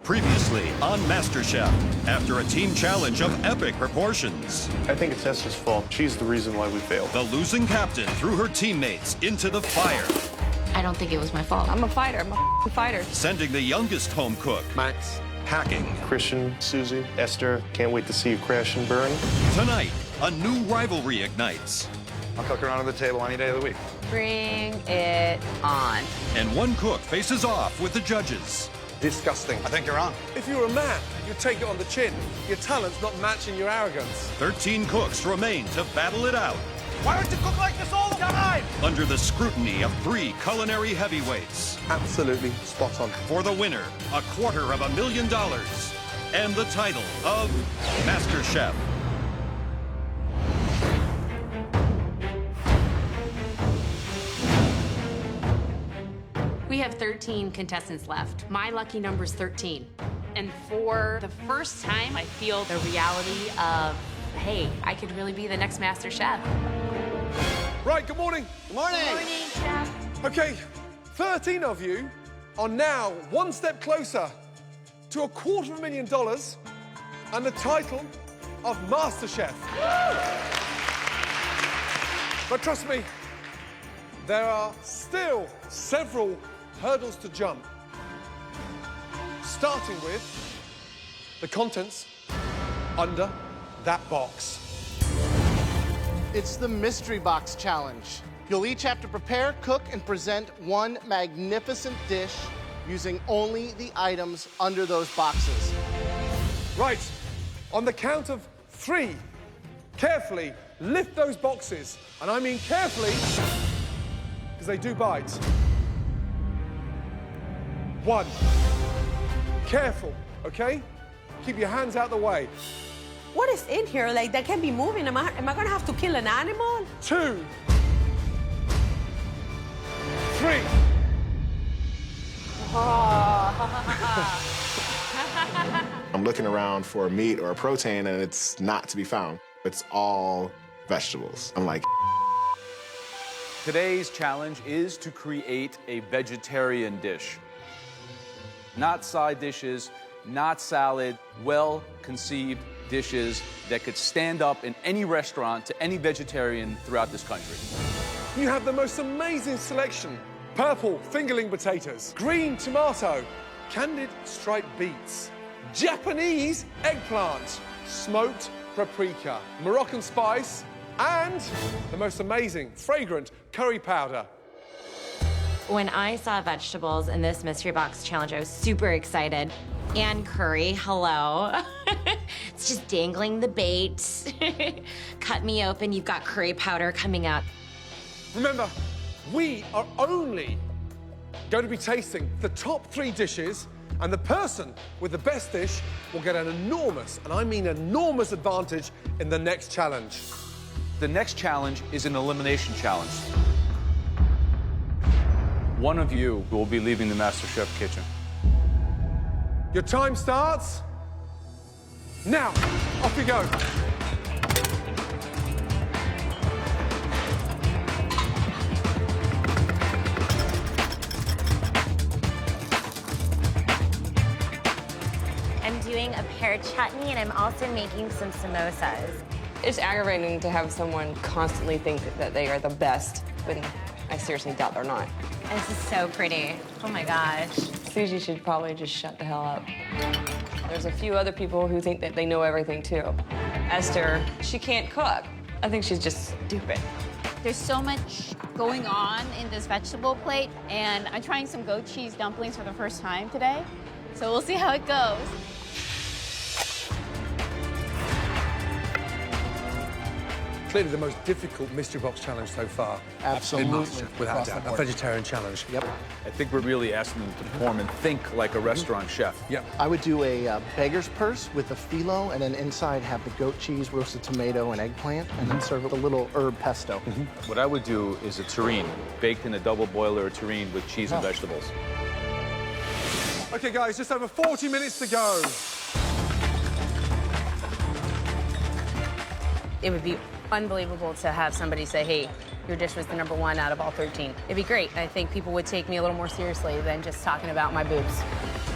Previously on MasterChef, after a team challenge of epic proportions, I think it's Esther's fault. She's the reason why we failed. the losing captain threw her teammates into the fire, I don't think it was my fault. I'm a fighter. I'm a fighter. sending the youngest home cook Max, packing. Christian, Susie, Esther, can't wait to see you crash and burn. Tonight, a new rivalry ignites, I'll cook around on the table any day of the week. Bring it on. and one cook faces off with the judges. Disgusting. I think you're on. If you were a man, you'd take it on the chin. Your talent's not matching your arrogance. 13 cooks remain to battle it out Why don't you cook like this all the time? under the scrutiny of 3 culinary heavyweights. Absolutely spot on. For the winner, $250,000 and the title of MasterChef. We have 13 contestants left. My lucky number is 13. And for the first time, I feel the reality of, hey, I could really be the next Master Chef. Right, good morning. Good morning. Okay, 13 of you are now one step closer to $250,000 and the title of MasterChef. But trust me, there are still several hurdles to jump. Starting with the contents under that box. It's the Mystery Box Challenge. You'll each have to prepare, cook, and present one magnificent dish using only the items under those boxes. Right, on the count of 3, carefully lift those boxes. And I mean carefully, because they do bite. 1, careful, okay? Keep your hands out the way. What is in here? Like, that can be moving. Am I gonna have to kill an animal? 2, 3. I'm looking around for a meat or a protein, and it's not to be found. It's all vegetables. I'm like, Today's challenge is to create a vegetarian dish. Not side dishes, not salad, well-conceived dishes that could stand up in any restaurant to any vegetarian throughout this country. You have the most amazing selection. Purple fingerling potatoes, green tomato, candied striped beets, Japanese eggplant, smoked paprika, Moroccan spice, and the most amazing, fragrant curry powder. When I saw vegetables in this mystery box challenge, I was super excited. And curry, hello. It's just dangling the bait. Cut me open, you've got curry powder coming out. Remember, we are only going to be tasting the top 3 dishes, and the person with the best dish will get an enormous, and I mean enormous, advantage in the next challenge. The next challenge is an elimination challenge. One of you will be leaving the MasterChef kitchen. Your time starts now. Off you go. I'm doing a pear chutney, and I'm also making some samosas. It's aggravating to have someone constantly think that they are the best when I seriously doubt they're not. This is so pretty. Oh my gosh. Susie should probably just shut the hell up. There's a few other people who think that they know everything too. Esther, she can't cook. I think she's just stupid. There's so much going on in this vegetable plate, and I'm trying some goat cheese dumplings for the first time today. So we'll see how it goes. Clearly the most difficult mystery box challenge so far. Absolutely. Without Across doubt, the a board. vegetarian challenge. Yep. I think we're really asking them to perform and think like a restaurant chef. Yep. I would do a beggar's purse with a phyllo, and then inside have the goat cheese, roasted tomato, and eggplant, and then serve with a little herb pesto. What I would do is a terrine, baked in a double boiler or terrine with cheese and vegetables. Okay, guys, just over 40 minutes to go. It would be unbelievable to have somebody say, hey, your dish was the #1 out of all 13. It'd be great. I think people would take me a little more seriously than just talking about my boobs.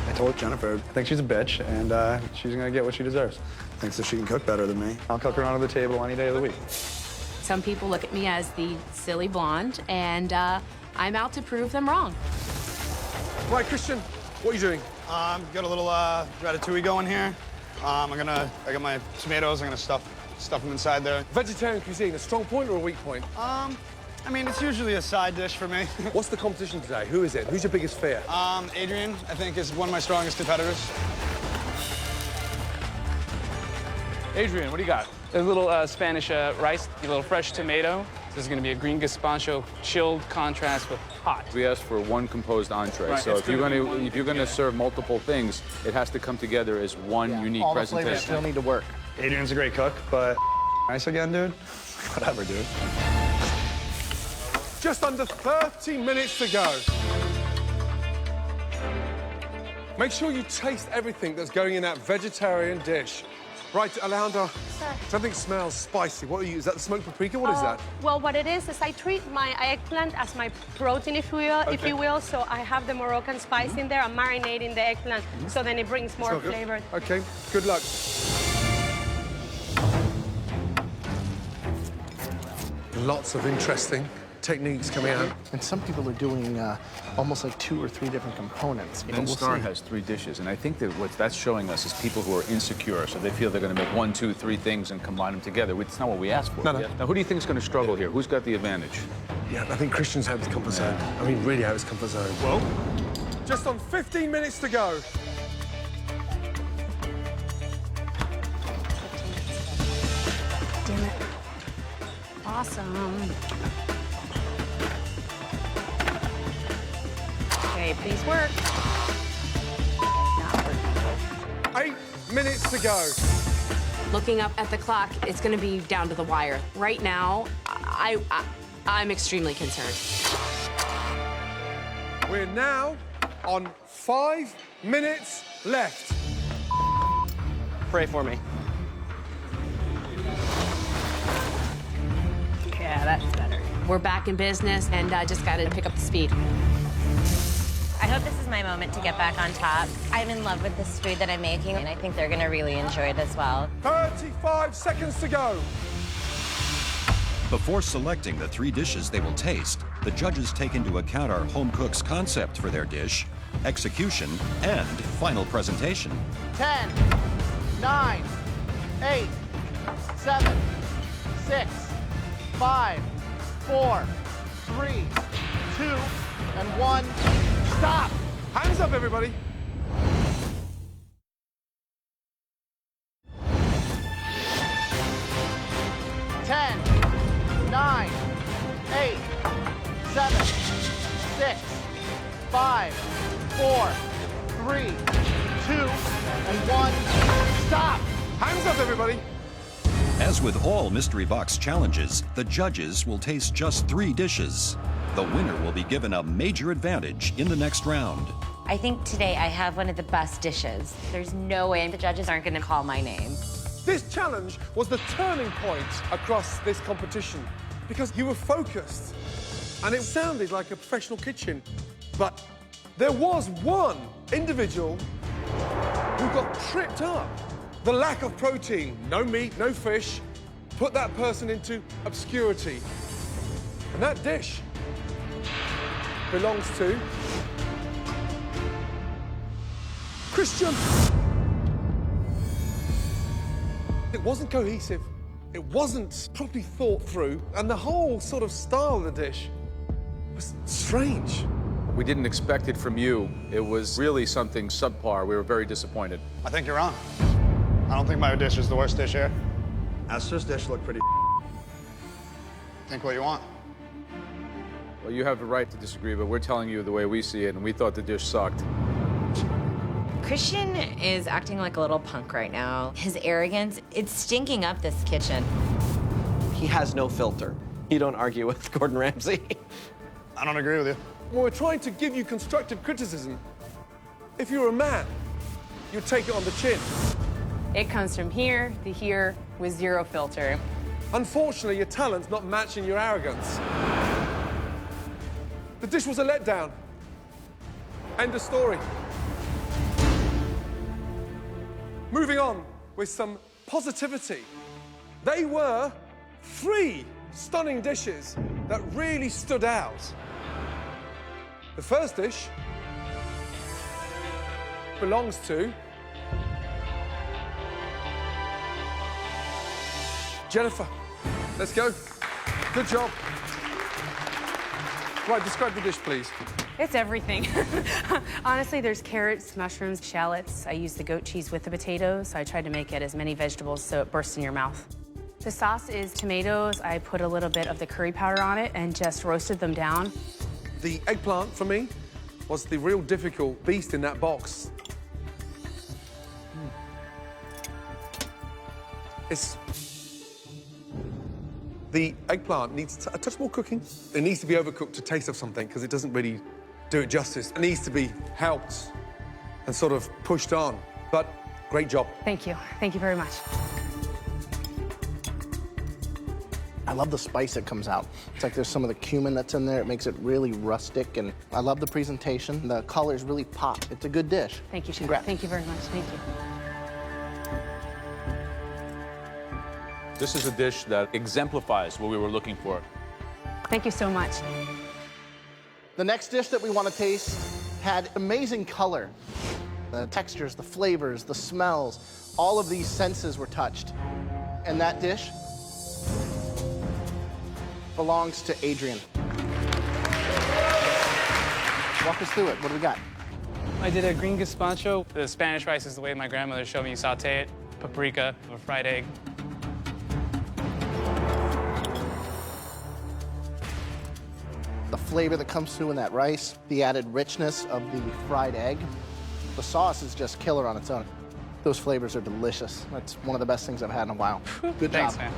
I told Jennifer, I think she's a bitch, and she's gonna get what she deserves. Thinks that she can cook better than me. I'll cook her onto the table any day of the week. Some people look at me as the silly blonde, and I'm out to prove them wrong. Right, Christian, what are you doing? Got a little ratatouille going here. I got my tomatoes. I'm gonna stuff them inside there. Vegetarian cuisine, a strong point or a weak point? I mean, it's usually a side dish for me. What's the competition today? Who is it? Who's your biggest fear? Adrian, I think, is one of my strongest competitors. Adrian, what do you got? A little Spanish rice, a little fresh tomato. This is going to be a green gazpacho, chilled contrast with hot. We asked for one composed entree, Right, so if you're going to serve multiple things, it has to come together as one unique All the presentation. flavors still need to work. Adrian's a great cook, but nice again, dude. Whatever, dude. Just under 30 minutes to go. Make sure you taste everything that's going in that vegetarian dish. Right, Alejandra, something smells spicy. What are you, is that the smoked paprika? What is that? Well, what it is I treat my eggplant as my protein, if you will. So I have the Moroccan spice in there. I'm marinating the eggplant, so then it brings more flavor. Okay, good luck. Lots of interesting techniques coming out. And some people are doing almost like 2 or 3 different components. And Star has 3 dishes, and I think that what that's showing us is people who are insecure, so they feel they're going to make 1, 2, 3 things and combine them together. It's not what we asked for. No. Now, who do you think is going to struggle here? Who's got the advantage? Yeah, I think Christian's out of his comfort zone. I mean, really out of his comfort zone. Well, just on 15 minutes to go. Damn it. Awesome. Okay, please work. 8 minutes to go. Looking up at the clock, it's going to be down to the wire. Right now, I'm extremely concerned. We're now on 5 minutes left. Pray for me. Yeah, that's better. We're back in business, and just got to pick up the speed. I hope this is my moment to get back on top. I'm in love with this food that I'm making, and I think they're gonna really enjoy it as well. 35 seconds to go. Before selecting the 3 dishes they will taste, the judges take into account our home cook's concept for their dish, execution, and final presentation. 10, 9, 8, 7, 6, 5, 4, 3, 2, and 1. Stop! Hands up, everybody. Ten, 9, 8, 7, 6, 5, 4, 3, 2, and 1. Stop! Hands up, everybody. As with all mystery box challenges, the judges will taste just 3 dishes. The winner will be given a major advantage in the next round. I think today I have one of the best dishes. There's no way the judges aren't gonna call my name. This challenge was the turning point across this competition because you were focused and it sounded like a professional kitchen. But there was one individual who got tripped up. The lack of protein, no meat, no fish, put that person into obscurity. And that dish belongs to Christian. It wasn't cohesive, it wasn't properly thought through, and the whole sort of style of the dish was strange. We didn't expect it from you. It was really something subpar. We were very disappointed. I think you're wrong. I don't think my dish is the worst dish here. Esther's dish looked pretty. Think what you want. Well, you have the right to disagree, but we're telling you the way we see it, and we thought the dish sucked. Christian is acting like a little punk right now. His arrogance, it's stinking up this kitchen. He has no filter. You don't argue with Gordon Ramsay. I don't agree with you. When we're trying to give you constructive criticism, if you're a man, you take it on the chin. It comes from here to here with 0 filter. Unfortunately, your talent's not matching your arrogance. The dish was a letdown. End of story. moving on with some positivity. They were 3 stunning dishes that really stood out. The first dish belongs to Jennifer. Let's go. Good job. Right, describe the dish, please. It's everything. Honestly, there's carrots, mushrooms, shallots. I use the goat cheese with the potatoes, so I tried to make it as many vegetables so it bursts in your mouth. The sauce is tomatoes. I put a little bit of the curry powder on it and just roasted them down. The eggplant, for me, was the real difficult beast in that box. The eggplant needs a touch more cooking. It needs to be overcooked to taste of something because it doesn't really do it justice. It needs to be helped and sort of pushed on. But great job. Thank you. Thank you very much. I love the spice that comes out. It's like there's some of the cumin that's in there. It makes it really rustic, and I love the presentation. The colors really pop. It's a good dish. Thank you, Chef. Congrats. Thank you very much. Thank you. This is a dish that exemplifies what we were looking for. Thank you so much. The next dish that we want to taste had amazing color. The textures, the flavors, the smells, all of these senses were touched. And that dish belongs to Adrian. Walk us through it. What do we got? I did a green gazpacho. The Spanish rice is the way my grandmother showed me you saute it. Paprika, a fried egg. The flavor that comes through in that rice, the added richness of the fried egg. The sauce is just killer on its own. Those flavors are delicious. That's one of the best things I've had in a while. Good Thanks, job. man.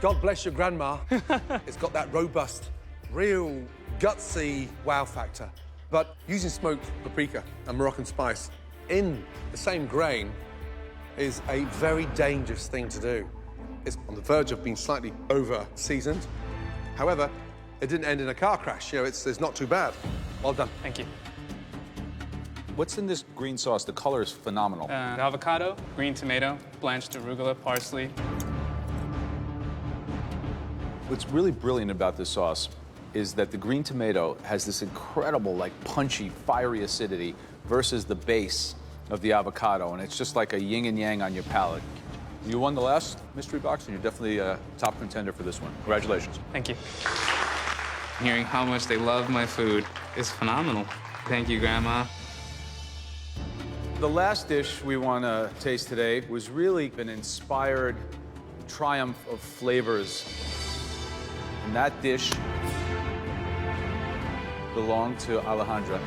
God bless your grandma. It's got that robust, real gutsy wow factor. But using smoked paprika and Moroccan spice in the same grain is a very dangerous thing to do. It's on the verge of being slightly over-seasoned. However, it didn't end in a car crash. You know, it's not too bad. Well done. Thank you. What's in this green sauce? The color is phenomenal. Avocado, green tomato, blanched arugula, parsley. What's really brilliant about this sauce is that the green tomato has this incredible, like, punchy, fiery acidity versus the base of the avocado, and it's just like a yin and yang on your palate. You won the last mystery box, and you're definitely a top contender for this one. Congratulations. Thank you. Hearing how much they love my food is phenomenal. Thank you, Grandma. The last dish we want to taste today was really an inspired triumph of flavors. And that dish belonged to Alejandra.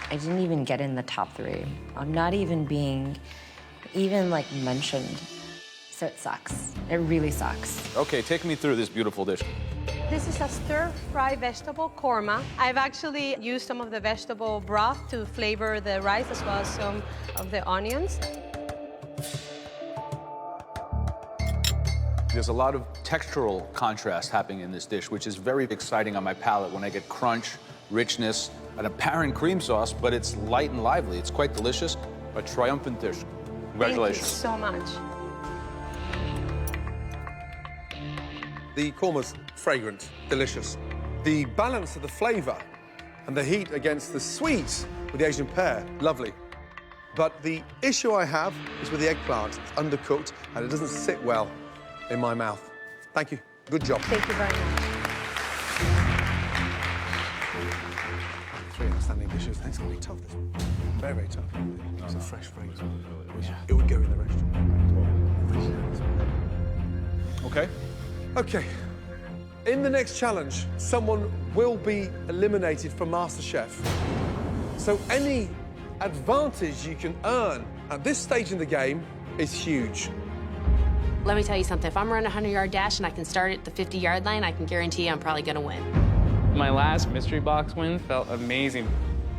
I didn't even get in the top 3. I'm not even being like mentioned. So it sucks. It really sucks. Okay, take me through this beautiful dish. This is a stir-fry vegetable korma. I've actually used some of the vegetable broth to flavor the rice as well as some of the onions. There's a lot of textural contrast happening in this dish, which is very exciting on my palate when I get crunch, richness, an apparent cream sauce, but it's light and lively. It's quite delicious. A triumphant dish. Congratulations. Thank you so much. The korma's fragrant, delicious. The balance of the flavor and the heat against the sweet with the Asian pear, lovely. But the issue I have is with the eggplant. It's undercooked and it doesn't sit well in my mouth. Thank you. Good job. Thank you very much. 3 outstanding dishes. It's going to be tough, this one. Very, very tough. It's a fresh fragrance. It would go in the restaurant. Okay. Okay. In the next challenge, someone will be eliminated from MasterChef. So any advantage you can earn at this stage in the game is huge. Let me tell you something. If I'm running a 100-yard dash and I can start at the 50-yard line, I can guarantee I'm probably going to win. My last mystery box win felt amazing.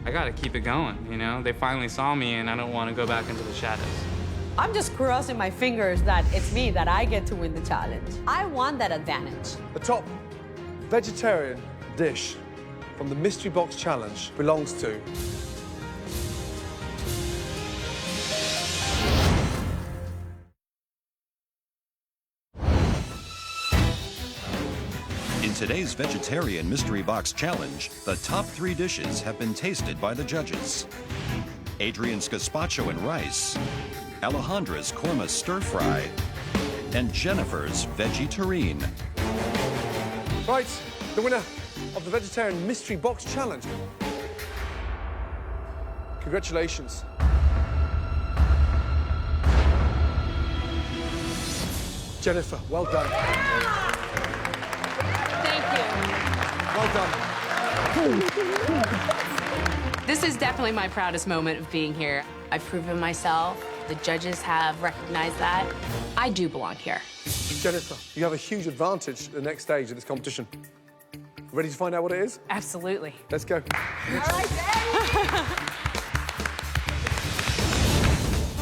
I gotta keep it going, you know? They finally saw me, and I don't want to go back into the shadows. I'm just crossing my fingers that it's me, that I get to win the challenge. I want that advantage. The top vegetarian dish from the Mystery Box Challenge belongs to? In today's Vegetarian Mystery Box Challenge, the top 3 dishes have been tasted by the judges. Adrian's gazpacho and rice, Alejandra's korma stir-fry, and Jennifer's veggie terrine. Right, the winner of the Vegetarian Mystery Box Challenge. Congratulations. Jennifer, well done. Thank you. Well done. This is definitely my proudest moment of being here. I've proven myself. The judges have recognized that. I do belong here. Jennifer, you have a huge advantage at the next stage of this competition. Ready to find out what it is? Absolutely. Let's go. All right,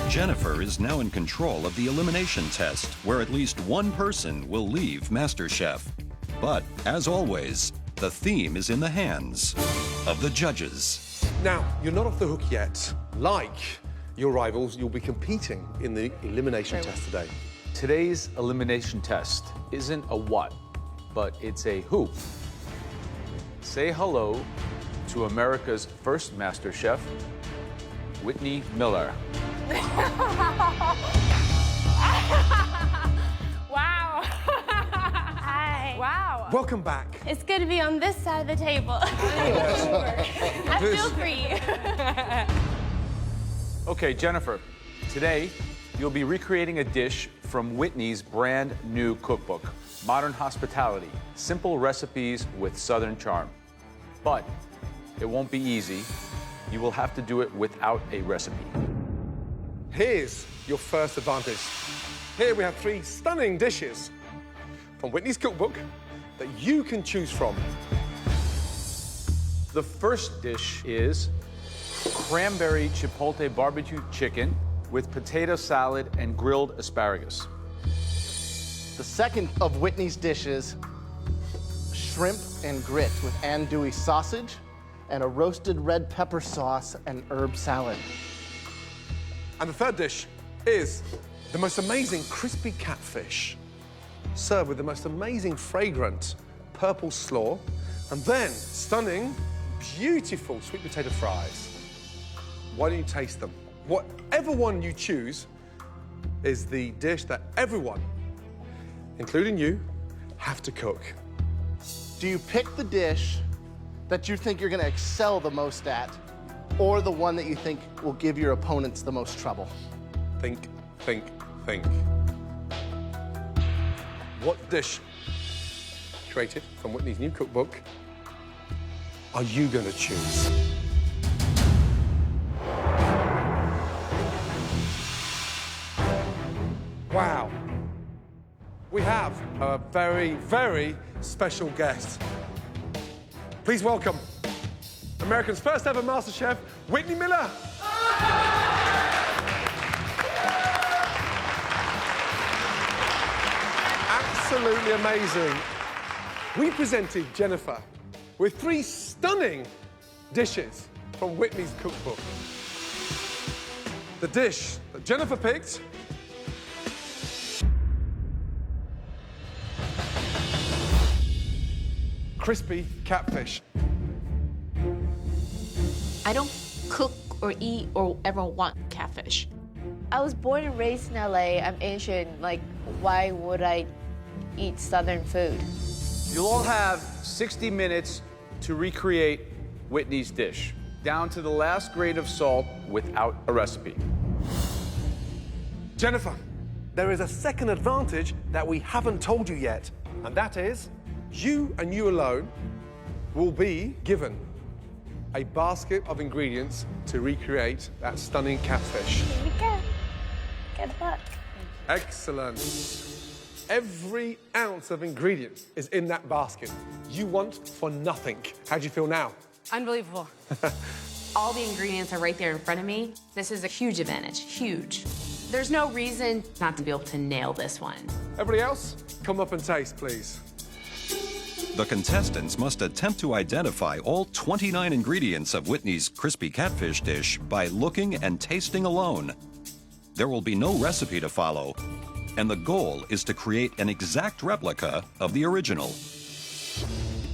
Jennifer is now in control of the elimination test, where at least one person will leave MasterChef. But, as always, the theme is in the hands of the judges. Now, you're not off the hook yet. Like your rivals, you'll be competing in the elimination test today. Today's elimination test isn't a what, but it's a who. Say hello to America's first MasterChef, Whitney Miller. Wow. Hi. Wow. Welcome back. It's good to be on this side of the table. I feel free. Okay, Jennifer, today you'll be recreating a dish from Whitney's brand new cookbook, Modern Hospitality, Simple Recipes with Southern Charm. But it won't be easy. You will have to do it without a recipe. Here's your first advantage. Here we have 3 stunning dishes from Whitney's cookbook that you can choose from. The first dish is cranberry chipotle barbecue chicken with potato salad and grilled asparagus. The second of Whitney's dishes, shrimp and grits with andouille sausage and a roasted red pepper sauce and herb salad. And the third dish is the most amazing crispy catfish, served with the most amazing fragrant purple slaw, and then stunning, beautiful sweet potato fries. Why don't you taste them? Whatever one you choose is the dish that everyone, including you, have to cook. Do you pick the dish that you think you're going to excel the most at, or the one that you think will give your opponents the most trouble? Think, think, think. What dish created from Whitney's new cookbook are you going to choose? Wow. We have a very, very special guest. Please welcome America's first ever MasterChef, Whitney Miller. Absolutely amazing. We presented Jennifer with 3 stunning dishes from Whitney's cookbook. The dish that Jennifer picked crispy catfish. I don't cook or eat or ever want catfish. I was born and raised in LA. I'm Asian. Like, why would I eat Southern food? You'll all have 60 minutes to recreate Whitney's dish, down to the last grade of salt without a recipe. Jennifer, there is a second advantage that we haven't told you yet, and that is you and you alone will be given a basket of ingredients to recreate that stunning catfish. Here we go. Good luck. Excellent. Every ounce of ingredients is in that basket. You want for nothing. How do you feel now? Unbelievable. All the ingredients are right there in front of me. This is a huge advantage, huge. There's no reason not to be able to nail this one. Everybody else, come up and taste, please. The contestants must attempt to identify all 29 ingredients of Whitney's crispy catfish dish by looking and tasting alone. There will be no recipe to follow, and the goal is to create an exact replica of the original.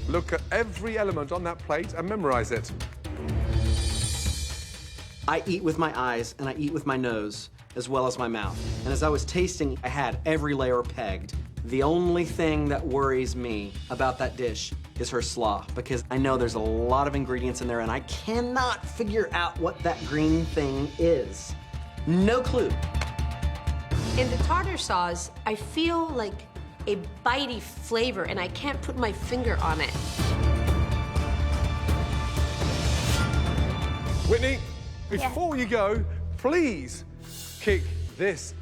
Look at every element on that plate and memorize it. I eat with my eyes and I eat with my nose, as well as my mouth. And as I was tasting, I had every layer pegged. The only thing that worries me about that dish is her slaw, because I know there's a lot of ingredients in there and I cannot figure out what that green thing is. No clue. In the tartar sauce, I feel like a bitey flavor and I can't put my finger on it. Whitney, before you go, please kick this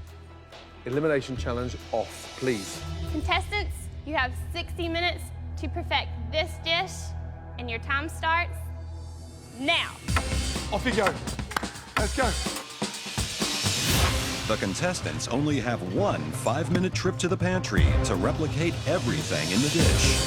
elimination challenge off, please. Contestants, you have 60 minutes to perfect this dish, and your time starts now. Off you go. Let's go. The contestants only have one 5-minute trip to the pantry to replicate everything in the dish.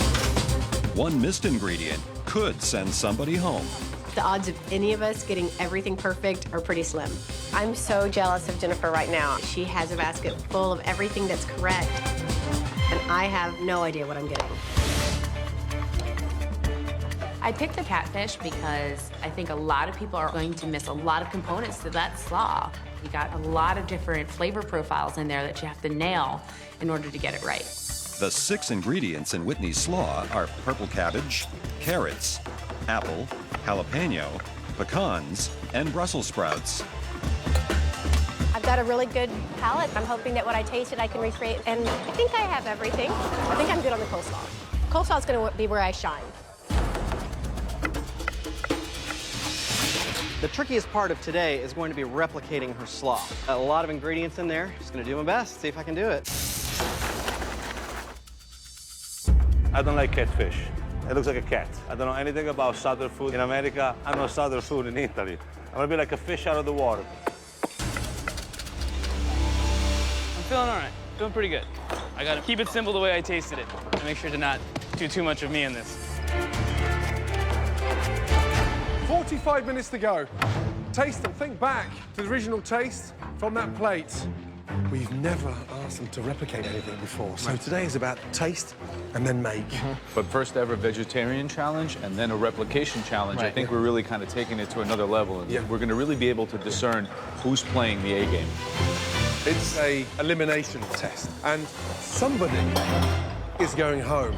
One missed ingredient could send somebody home. The odds of any of us getting everything perfect are pretty slim. I'm so jealous of Jennifer right now. She has a basket full of everything that's correct, and I have no idea what I'm getting. I picked the catfish because I think a lot of people are going to miss a lot of components to that slaw. You got a lot of different flavor profiles in there that you have to nail in order to get it right. The 6 ingredients in Whitney's slaw are purple cabbage, carrots, apple, jalapeno, pecans, and Brussels sprouts. I've got a really good palate. I'm hoping that what I tasted I can recreate, and I think I have everything. I think I'm good on the coleslaw. Coleslaw's gonna be where I shine. The trickiest part of today is going to be replicating her slaw. A lot of ingredients in there. Just gonna do my best, see if I can do it. I don't like catfish. It looks like a cat. I don't know anything about southern food in America. I know southern food in Italy. I'm gonna be like a fish out of the water. I'm feeling all right. Feeling pretty good. I gotta keep it simple the way I tasted it and make sure to not do too much of me in this. 45 minutes to go. Taste them. Think back to the original taste from that plate. We've never asked them to replicate anything before, so today is about taste and then make. But first ever vegetarian challenge and then a replication challenge. I think we're really kind of taking it to another level. And we're going to really be able to discern who's playing the A game. It's a elimination test, and somebody is going home.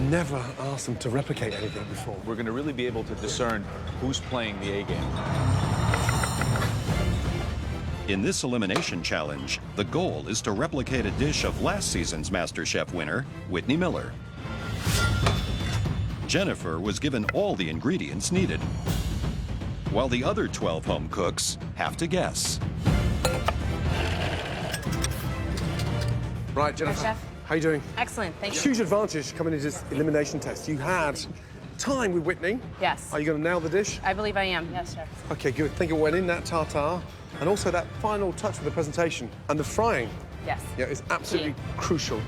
Never asked them to replicate anything before. We're going to really be able to discern who's playing the A game. In this elimination challenge, the goal is to replicate a dish of last season's MasterChef winner, Whitney Miller. Jennifer was given all the ingredients needed, while the other 12 home cooks have to guess. Right, Jennifer. Hi, Chef. How you doing? Excellent, thank you. Huge advantage coming into this elimination test. You had time with Whitney. Yes. Are you going to nail the dish? I believe I am, yes, Chef. Okay, good. Think it went in that tartare, and also that final touch with the presentation and the frying. Yes. Yeah, it's absolutely crucial.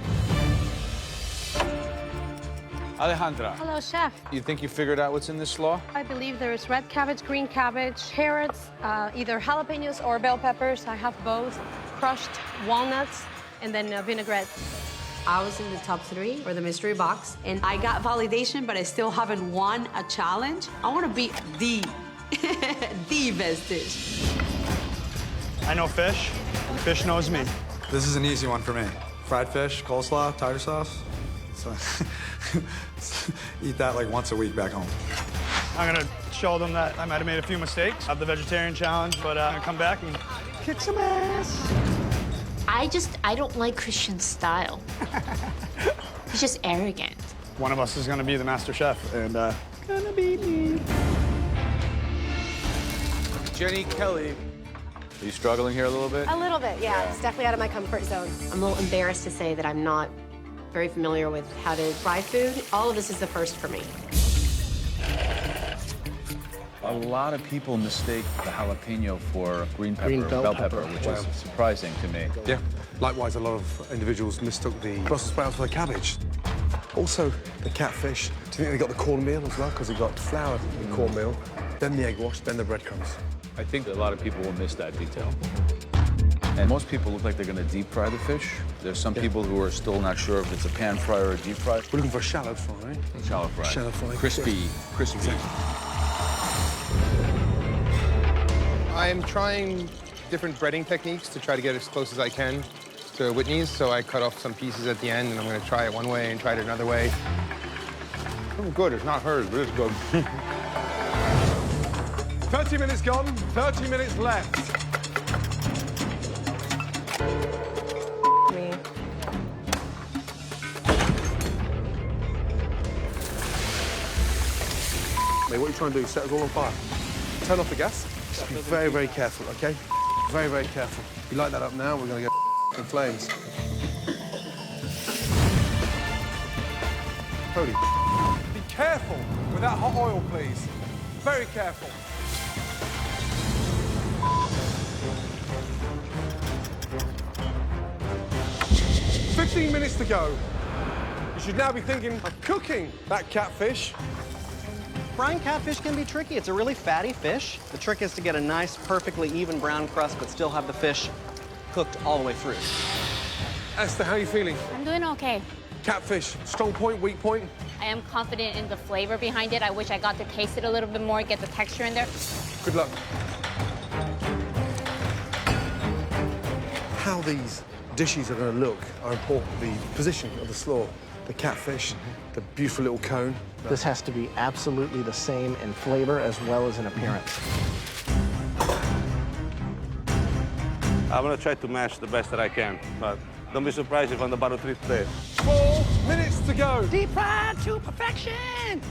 Alejandra. Hello, chef. You think you figured out what's in this slaw? I believe there is red cabbage, green cabbage, carrots, either jalapenos or bell peppers. I have both, crushed walnuts, and then vinaigrette. I was in the top 3 for the mystery box, and I got validation, but I still haven't won a challenge. I want to be the best dish. I know fish, and fish knows me. This is an easy one for me. Fried fish, coleslaw, tartar sauce. So eat that like once a week back home. I'm gonna show them that I might have made a few mistakes. Have the vegetarian challenge, but I'm gonna come back and kick some ass. I don't like Christian style. He's just arrogant. One of us is gonna be the master chef, and gonna be me. Jenny Kelly. Are you struggling here a little bit? A little bit, yeah. It's definitely out of my comfort zone. I'm a little embarrassed to say that I'm not very familiar with how to fry food. All of this is the first for me. A lot of people mistake the jalapeno for green pepper, Green bell pepper. which is surprising to me. Yeah. Likewise, a lot of individuals mistook the Brussels sprouts for the cabbage. Also, the catfish. Do you think they got the cornmeal as well? Because they got flour and cornmeal, then the egg wash, then the breadcrumbs. I think a lot of people will miss that detail. And most people look like they're going to deep fry the fish. There's some people who are still not sure if it's a pan fry or a deep fry. We're looking for a shallow fry, right? Shallow fry. Shallow fry. Crispy. I'm trying different breading techniques to try to get as close as I can to Whitney's, so I cut off some pieces at the end, and I'm going to try it one way and try it another way. Oh, good. It's not hers, but it's good. 30 minutes gone, 30 minutes left. Me. Mate, what are you trying to do? Set us all on fire. Turn off the gas. Just be very, very careful, OK? Very, very careful. If you light that up now, we're going to get in flames. Holy. Be careful with that hot oil, please. Very careful. "15 minutes to go. You should now be thinking of cooking that catfish. Frying catfish can be tricky. It's a really fatty fish. The trick is to get a nice, perfectly even brown crust, but still have the fish cooked all the way through. Esther, how are you feeling? I'm doing okay. Catfish, strong point, weak point? I am confident in the flavor behind it. I wish I got to taste it a little bit more, get the texture in there. Good luck. How these dishes are going to look are important. The position of the slaw, the catfish, the beautiful little cone. This has to be absolutely the same in flavor as well as in appearance. I'm gonna try to match the best that I can, but don't be surprised if I'm the bottom 3 today. 4 minutes to go. Deep fried to perfection!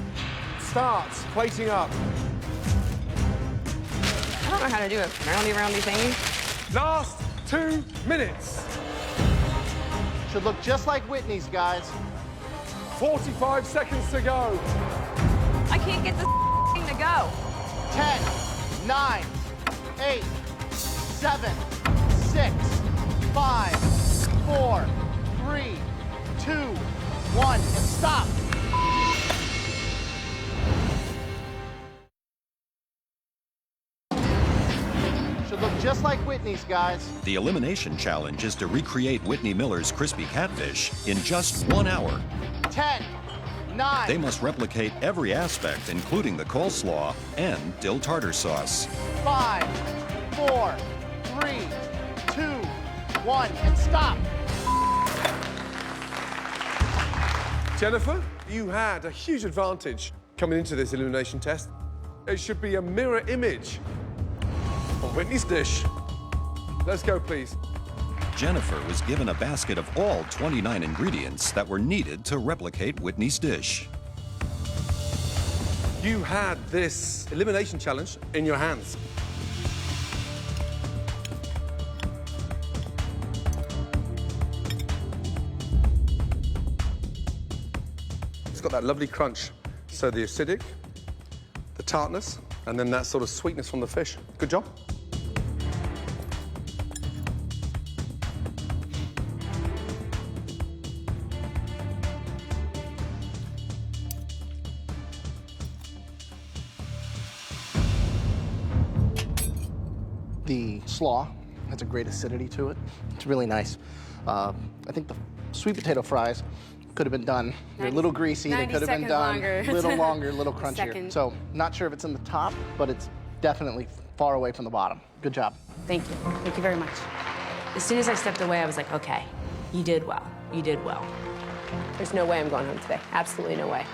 Start plating up. I don't know how to do a roundy thing. Last 2 minutes. Should look just like Whitney's, guys. 45 seconds to go. I can't get this thing to go. 10, 9, 8, 7, 6, 5, 4, 3, 2, 1, and stop. Should look just like Whitney's, guys. The elimination challenge is to recreate Whitney Miller's crispy catfish in just 1 hour. 10, 9. They must replicate every aspect, including the coleslaw and dill tartar sauce. 5, 4, 3, 2, 1, and stop. Jennifer, you had a huge advantage coming into this elimination test. It should be a mirror image of Whitney's dish. Let's go, please. Jennifer was given a basket of all 29 ingredients that were needed to replicate Whitney's dish. You had this elimination challenge in your hands. It's got that lovely crunch. So the acidic, the tartness, and then that sort of sweetness from the fish. Good job. The slaw has a great acidity to it. It's really nice. I think the sweet potato fries could have been done. They're a little greasy. They could have been done a little longer, a little crunchier. So not sure if it's in the top, but it's definitely far away from the bottom. Good job. Thank you. Thank you very much. As soon as I stepped away, I was like, okay, you did well. You did well. There's no way I'm going home today. Absolutely no way.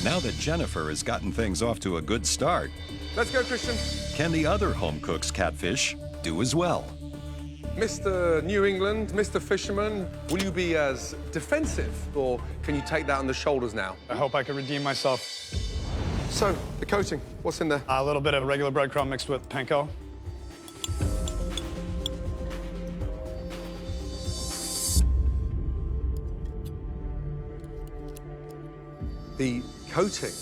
Now that Jennifer has gotten things off to a good start, let's go, Christian. Can the other home cook's catfish do as well? Mr. New England, Mr. Fisherman, will you be as defensive, or can you take that on the shoulders now? I hope I can redeem myself. So, the coating, what's in there? A little bit of regular breadcrumb mixed with panko. The coating,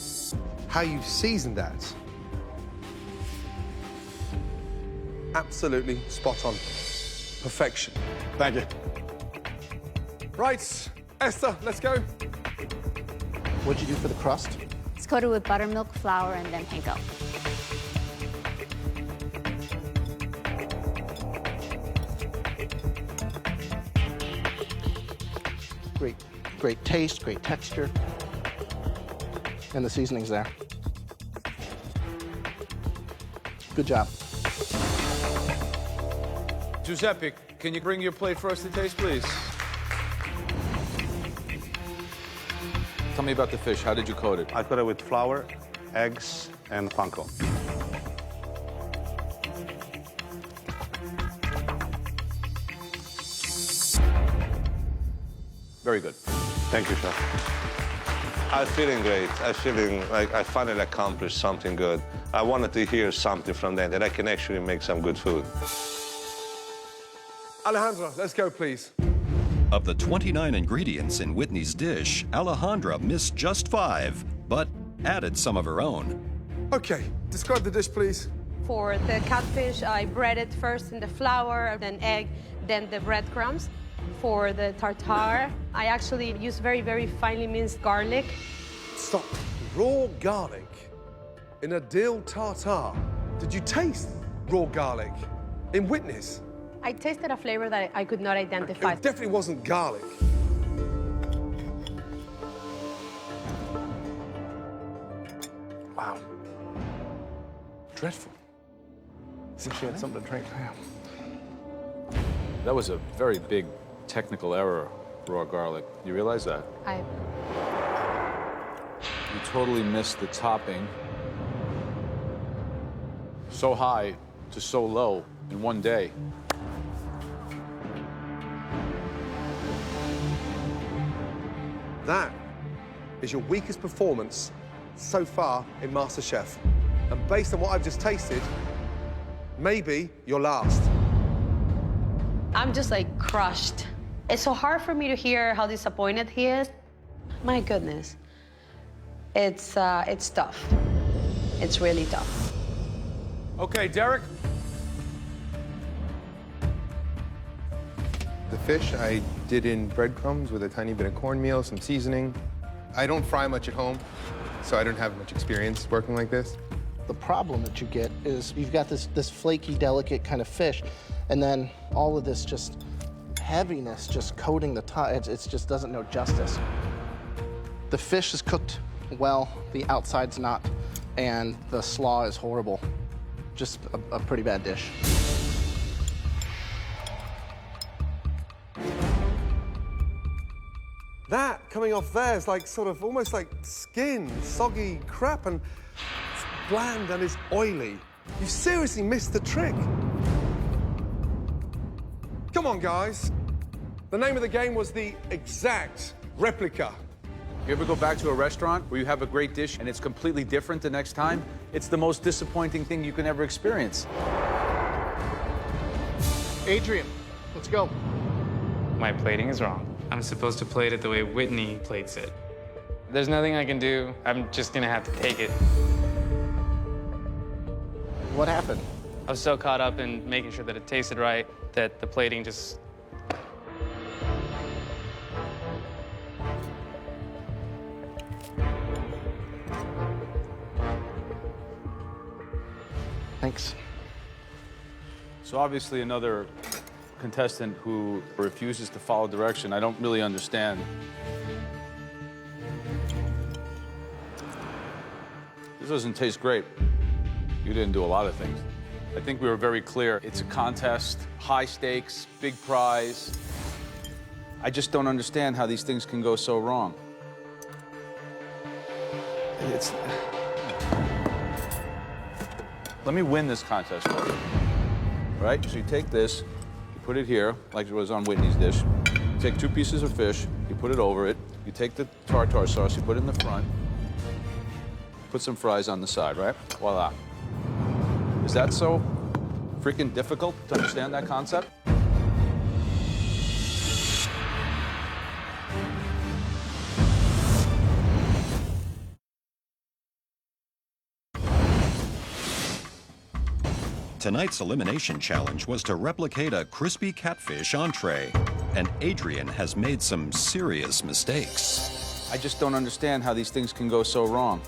how you seasoned that, absolutely spot on. Perfection. Thank you. Right, Esther, let's go. What'd you do for the crust? It's coated with buttermilk, flour, and then panko. Great taste, great texture. And the seasoning's there. Good job. Giuseppe, can you bring your plate for us to taste, please? Tell me about the fish. How did you coat it? I coat it with flour, eggs, and panko. Very good. Thank you, Chef. I'm feeling great. I'm feeling like I finally accomplished something good. I wanted to hear something from them that I can actually make some good food. Alejandra, let's go, please. Of the 29 ingredients in Whitney's dish, Alejandra missed just 5, but added some of her own. Okay, describe the dish, please. For the catfish, I bread it first in the flour, then egg, then the breadcrumbs. For the tartare, I actually use very, very finely minced garlic. Stop. Raw garlic in a dill tartare. Did you taste raw garlic in Whitney's? I tasted a flavor that I could not identify. It definitely wasn't garlic. Wow. Dreadful. She had something to drink. That was a very big technical error, raw garlic. You realize that? You totally missed the topping. So high to so low in one day. That is your weakest performance so far in MasterChef. And based on what I've just tasted, maybe your last. I'm just like crushed. It's so hard for me to hear how disappointed he is. My goodness. It's tough. It's really tough. Okay, Derek. The fish I did in breadcrumbs with a tiny bit of cornmeal, some seasoning. I don't fry much at home, so I don't have much experience working like this. The problem that you get is you've got this flaky, delicate kind of fish, and then all of this just heaviness just coating the top. It just doesn't know justice. The fish is cooked well, the outside's not, and the slaw is horrible. Just a pretty bad dish. That coming off there is like sort of almost like skin, soggy crap, and it's bland and it's oily. You seriously missed the trick. Come on, guys. The name of the game was the exact replica. You ever go back to a restaurant where you have a great dish and it's completely different the next time? It's the most disappointing thing you can ever experience. Adrian, let's go. My plating is wrong. I'm supposed to plate it the way Whitney plates it. There's nothing I can do. I'm just gonna have to take it. What happened? I was so caught up in making sure that it tasted right that the plating just... Thanks. So obviously another contestant who refuses to follow direction. I don't really understand. This doesn't taste great. You didn't do a lot of things. I think we were very clear. It's a contest, high stakes, big prize. I just don't understand how these things can go so wrong. Let me win this contest for you. All right, so you take this, you put it here, like it was on Whitney's dish. You take 2 pieces of fish, you put it over it. You take the tartare sauce, you put it in the front. Put some fries on the side, right? Voila. Is that so freaking difficult to understand that concept? Tonight's elimination challenge was to replicate a crispy catfish entree, and Adrian has made some serious mistakes. I just don't understand how these things can go so wrong.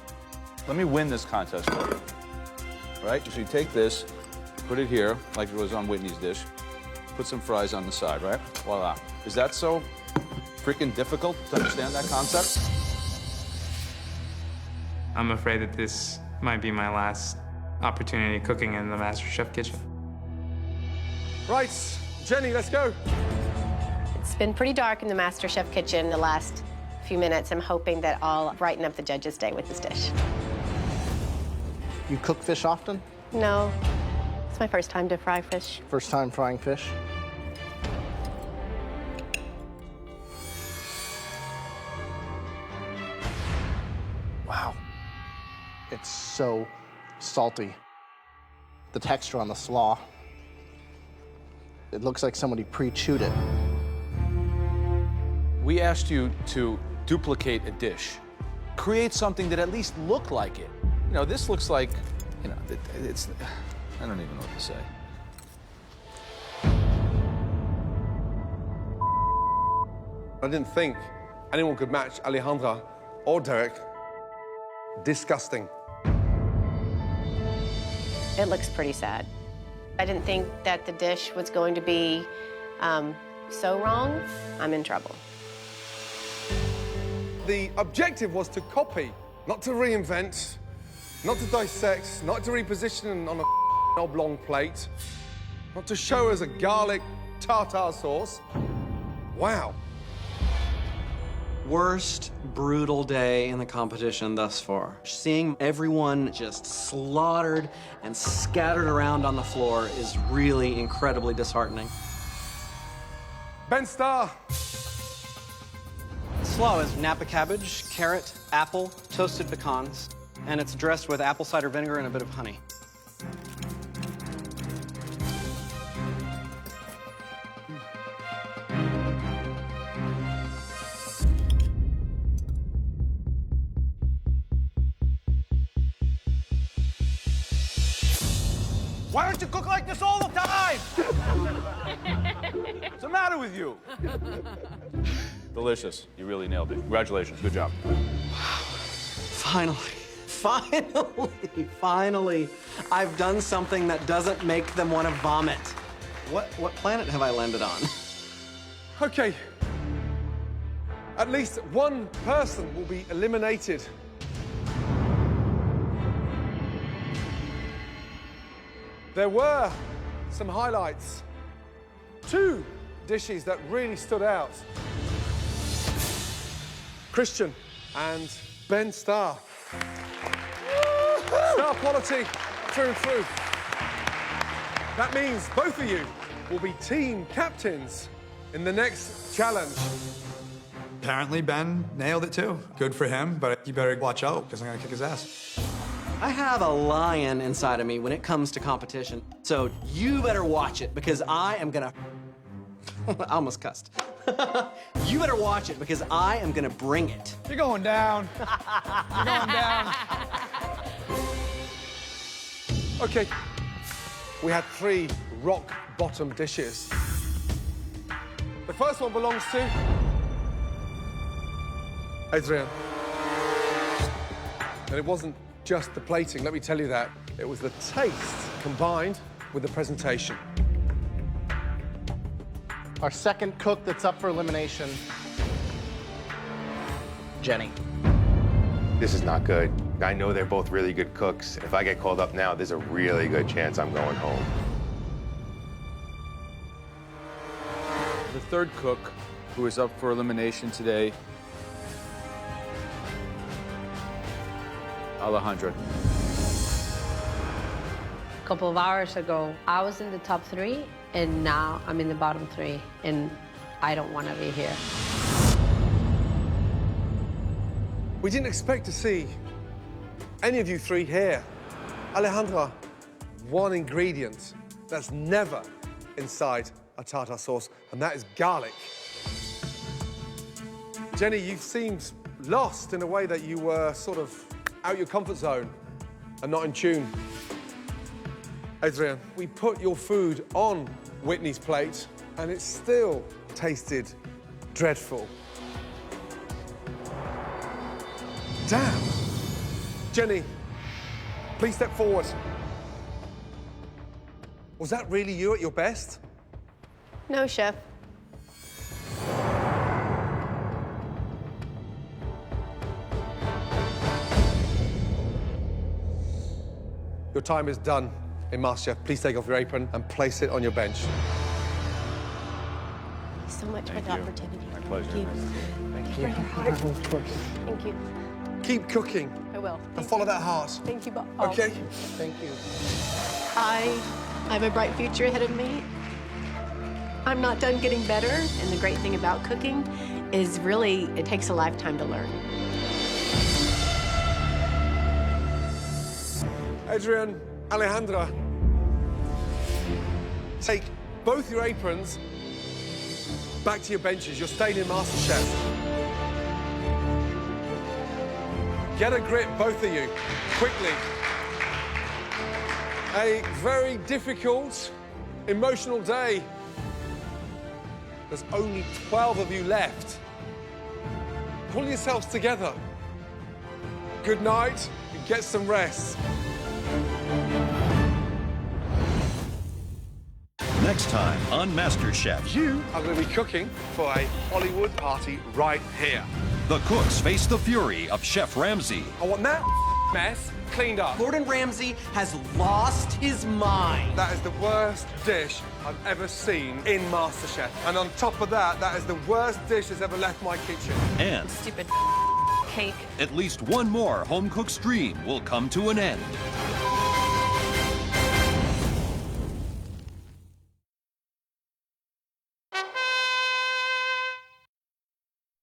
Let me win this contest for you. Right? So you take this, put it here, like it was on Whitney's dish, put some fries on the side, right? Voila. Is that so freaking difficult to understand that concept? I'm afraid that this might be my last opportunity cooking in the MasterChef kitchen. Right, Jenny, let's go. It's been pretty dark in the MasterChef kitchen the last few minutes. I'm hoping that I'll brighten up the judges' day with this dish. You cook fish often? No, it's my first time to fry fish. First time frying fish? Wow. It's so salty. The texture on the slaw. It looks like somebody pre-chewed it. We asked you to duplicate a dish. Create something that at least looked like it. You know, this looks like, you know, it's, I don't even know what to say. I didn't think anyone could match Alejandra or Derek. Disgusting. It looks pretty sad. I didn't think that the dish was going to be so wrong. I'm in trouble. The objective was to copy, not to reinvent, not to dissect, not to reposition on a oblong plate, not to show us a garlic tartar sauce. Wow. Worst brutal day in the competition thus far. Seeing everyone just slaughtered and scattered around on the floor is really incredibly disheartening. Ben Starr. Slaw is Napa cabbage, carrot, apple, toasted pecans, and it's dressed with apple cider vinegar and a bit of honey. Why don't you cook like this all the time? What's the matter with you? Delicious. You really nailed it. Congratulations. Good job. Finally, I've done something that doesn't make them want to vomit. What planet have I landed on? Okay. At least one person will be eliminated. There were some highlights. 2 dishes that really stood out. Christian and Ben Starr. Star quality through and through. That means both of you will be team captains in the next challenge. Apparently, Ben nailed it too. Good for him, but you better watch out, because I'm gonna kick his ass. I have a lion inside of me when it comes to competition, so you better watch it, because I am gonna... I almost cussed. You better watch it, because I am gonna bring it. You're going down. You're going down. Okay, we had 3 rock-bottom dishes. The first one belongs to Adrian. And it wasn't just the plating, let me tell you that. It was the taste combined with the presentation. Our second cook that's up for elimination, Jenny. This is not good. I know they're both really good cooks. If I get called up now, there's a really good chance I'm going home. The third cook who is up for elimination today, Alejandra. A couple of hours ago, I was in the top 3, and now I'm in the bottom 3, and I don't want to be here. We didn't expect to see any of you 3 here. Alejandra, one ingredient that's never inside a tartar sauce, and that is garlic. Jenny, you seemed lost in a way that you were sort of out your comfort zone and not in tune. Adrian, we put your food on Whitney's plate, and it still tasted dreadful. Damn. Jenny, please step forward. Was that really you at your best? No, Chef. Your time is done in MasterChef. Please take off your apron and place it on your bench. Thank you so much for the opportunity. My pleasure. Thank you. Thank you. Keep cooking. I will. And follow that heart. Thank you, Bob. Okay? Thank you. I have a bright future ahead of me. I'm not done getting better, and the great thing about cooking is really it takes a lifetime to learn. Adrian, Alejandra, take both your aprons back to your benches. You're staying in MasterChef. Get a grip, both of you, quickly. A very difficult, emotional day. There's only 12 of you left. Pull yourselves together. Good night and get some rest. Next time on MasterChef. You are going to be cooking for a Hollywood party right here. The cooks face the fury of Chef Ramsay. I want that mess cleaned up. Gordon Ramsay has lost his mind. That is the worst dish I've ever seen in MasterChef. And on top of that, that is the worst dish that's ever left my kitchen. And Stupid cake. at least one more home-cooked dream will come to an end.